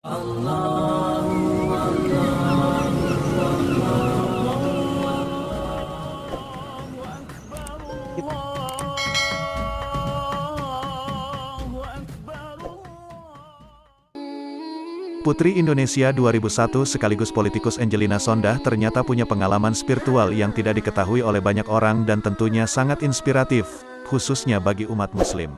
Putri Indonesia 2001 sekaligus politikus Angelina Sondakh ternyata punya pengalaman spiritual yang tidak diketahui oleh banyak orang dan tentunya sangat inspiratif, khususnya bagi umat muslim.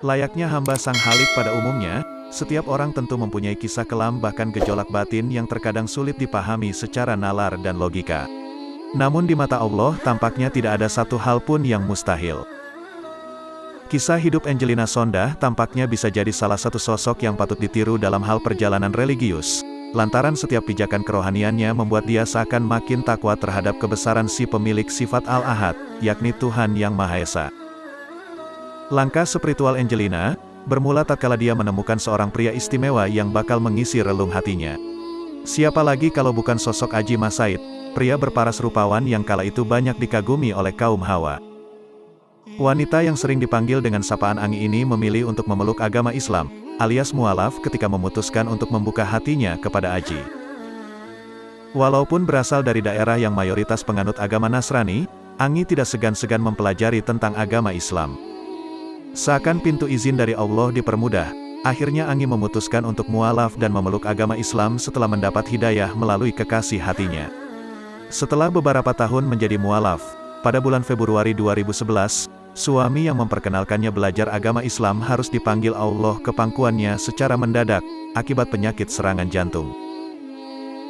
Layaknya hamba Sang Khalik pada umumnya, setiap orang tentu mempunyai kisah kelam bahkan gejolak batin yang terkadang sulit dipahami secara nalar dan logika. Namun di mata Allah tampaknya tidak ada satu hal pun yang mustahil. Kisah hidup Angelina Sondakh tampaknya bisa jadi salah satu sosok yang patut ditiru dalam hal perjalanan religius, lantaran setiap pijakan kerohaniannya membuat dia seakan makin takwa terhadap kebesaran si pemilik sifat Al-Ahad, yakni Tuhan Yang Maha Esa. Langkah spiritual Angelina bermula tatkala dia menemukan seorang pria istimewa yang bakal mengisi relung hatinya. Siapa lagi kalau bukan sosok Aji Mas Said, pria berparas rupawan yang kala itu banyak dikagumi oleh kaum Hawa. Wanita yang sering dipanggil dengan sapaan Angi ini memilih untuk memeluk agama Islam, alias mualaf ketika memutuskan untuk membuka hatinya kepada Aji. Walaupun berasal dari daerah yang mayoritas penganut agama Nasrani, Angi tidak segan-segan mempelajari tentang agama Islam. Seakan pintu izin dari Allah dipermudah, akhirnya Angi memutuskan untuk mualaf dan memeluk agama Islam setelah mendapat hidayah melalui kekasih hatinya. Setelah beberapa tahun menjadi mualaf, pada bulan Februari 2011, suami yang memperkenalkannya belajar agama Islam harus dipanggil Allah ke pangkuannya secara mendadak, akibat penyakit serangan jantung.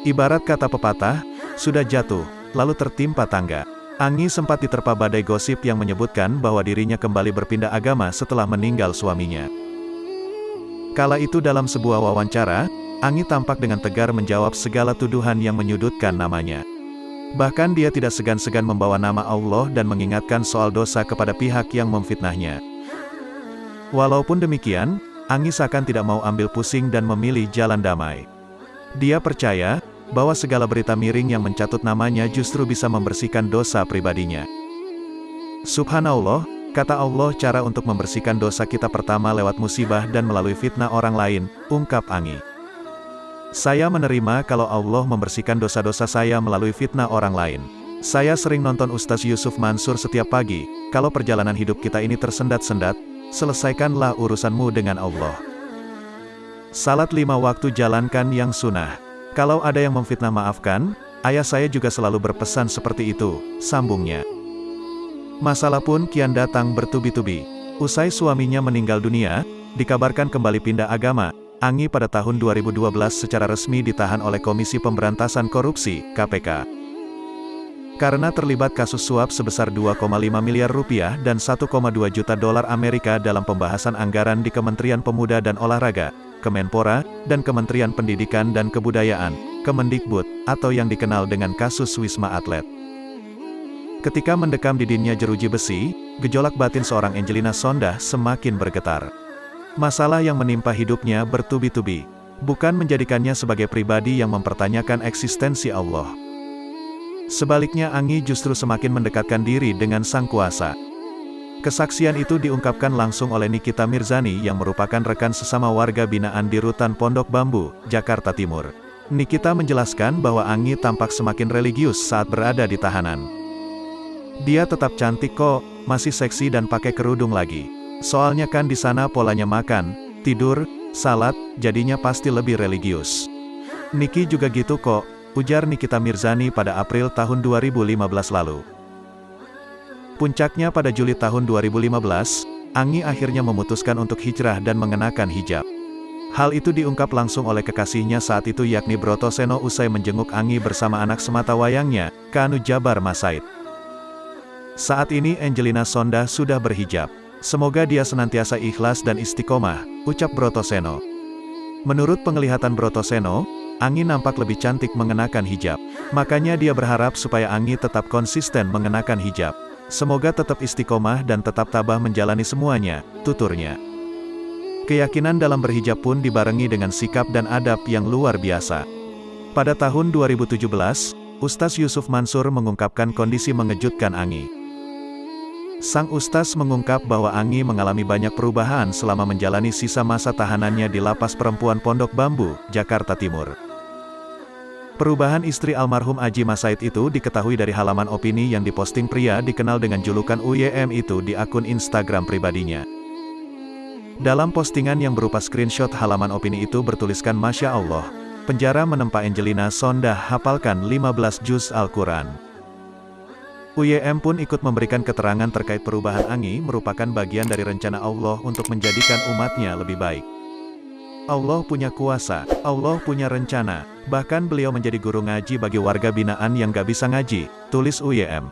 Ibarat kata pepatah, sudah jatuh, lalu tertimpa tangga. Angi sempat diterpa badai gosip yang menyebutkan bahwa dirinya kembali berpindah agama setelah meninggal suaminya. Kala itu dalam sebuah wawancara, Angi tampak dengan tegar menjawab segala tuduhan yang menyudutkan namanya. Bahkan dia tidak segan-segan membawa nama Allah dan mengingatkan soal dosa kepada pihak yang memfitnahnya. Walaupun demikian, Angi seakan tidak mau ambil pusing dan memilih jalan damai. Dia percaya bahwa segala berita miring yang mencatut namanya justru bisa membersihkan dosa pribadinya. Subhanallah, kata Allah, cara untuk membersihkan dosa kita pertama lewat musibah dan melalui fitnah orang lain, ungkap Angi. Saya menerima kalau Allah membersihkan dosa-dosa saya melalui fitnah orang lain. Saya sering nonton Ustaz Yusuf Mansur setiap pagi, kalau perjalanan hidup kita ini tersendat-sendat, selesaikanlah urusanmu dengan Allah. Salat 5 waktu jalankan yang sunnah. Kalau ada yang memfitnah maafkan, ayah saya juga selalu berpesan seperti itu, sambungnya. Masalah pun kian datang bertubi-tubi. Usai suaminya meninggal dunia, dikabarkan kembali pindah agama. Angi pada tahun 2012 secara resmi ditahan oleh Komisi Pemberantasan Korupsi, KPK. Karena terlibat kasus suap sebesar 2,5 miliar rupiah dan 1,2 juta dolar Amerika dalam pembahasan anggaran di Kementerian Pemuda dan Olahraga, Kemenpora, dan Kementerian Pendidikan dan Kebudayaan, Kemendikbud, atau yang dikenal dengan kasus Wisma Atlet. Ketika mendekam di dinnya jeruji besi, gejolak batin seorang Angelina Sondakh semakin bergetar. Masalah yang menimpa hidupnya bertubi-tubi, bukan menjadikannya sebagai pribadi yang mempertanyakan eksistensi Allah. Sebaliknya Angi justru semakin mendekatkan diri dengan Sang Kuasa. Kesaksian itu diungkapkan langsung oleh Nikita Mirzani yang merupakan rekan sesama warga binaan di Rutan Pondok Bambu, Jakarta Timur. Nikita menjelaskan bahwa Angi tampak semakin religius saat berada di tahanan. Dia tetap cantik kok, masih seksi dan pakai kerudung lagi. Soalnya kan di sana polanya makan, tidur, salat, jadinya pasti lebih religius. Niki juga gitu kok, ujar Nikita Mirzani pada April tahun 2015 lalu. Puncaknya pada Juli tahun 2015, Angi akhirnya memutuskan untuk hijrah dan mengenakan hijab. Hal itu diungkap langsung oleh kekasihnya saat itu yakni Brotoseno usai menjenguk Angi bersama anak sematawayangnya, Kanu Jabar Mas Said. Saat ini Angelina Sondakh sudah berhijab. Semoga dia senantiasa ikhlas dan istiqomah, ucap Brotoseno. Menurut penglihatan Brotoseno, Angi nampak lebih cantik mengenakan hijab. Makanya dia berharap supaya Angi tetap konsisten mengenakan hijab. Semoga tetap istiqomah dan tetap tabah menjalani semuanya, tuturnya. Keyakinan dalam berhijab pun dibarengi dengan sikap dan adab yang luar biasa. Pada tahun 2017, Ustaz Yusuf Mansur mengungkapkan kondisi mengejutkan Angi. Sang ustaz mengungkap bahwa Angi mengalami banyak perubahan selama menjalani sisa masa tahanannya di Lapas Perempuan Pondok Bambu, Jakarta Timur. Perubahan istri almarhum Adjie Massaid itu diketahui dari halaman opini yang diposting pria dikenal dengan julukan UYM itu di akun Instagram pribadinya. Dalam postingan yang berupa screenshot halaman opini itu bertuliskan Masya Allah, penjara menempa Angelina Sondah hafalkan 15 juz Al-Quran. UYM pun ikut memberikan keterangan terkait perubahan Angi merupakan bagian dari rencana Allah untuk menjadikan umatnya lebih baik. Allah punya kuasa, Allah punya rencana, bahkan beliau menjadi guru ngaji bagi warga binaan yang gak bisa ngaji, tulis UYM.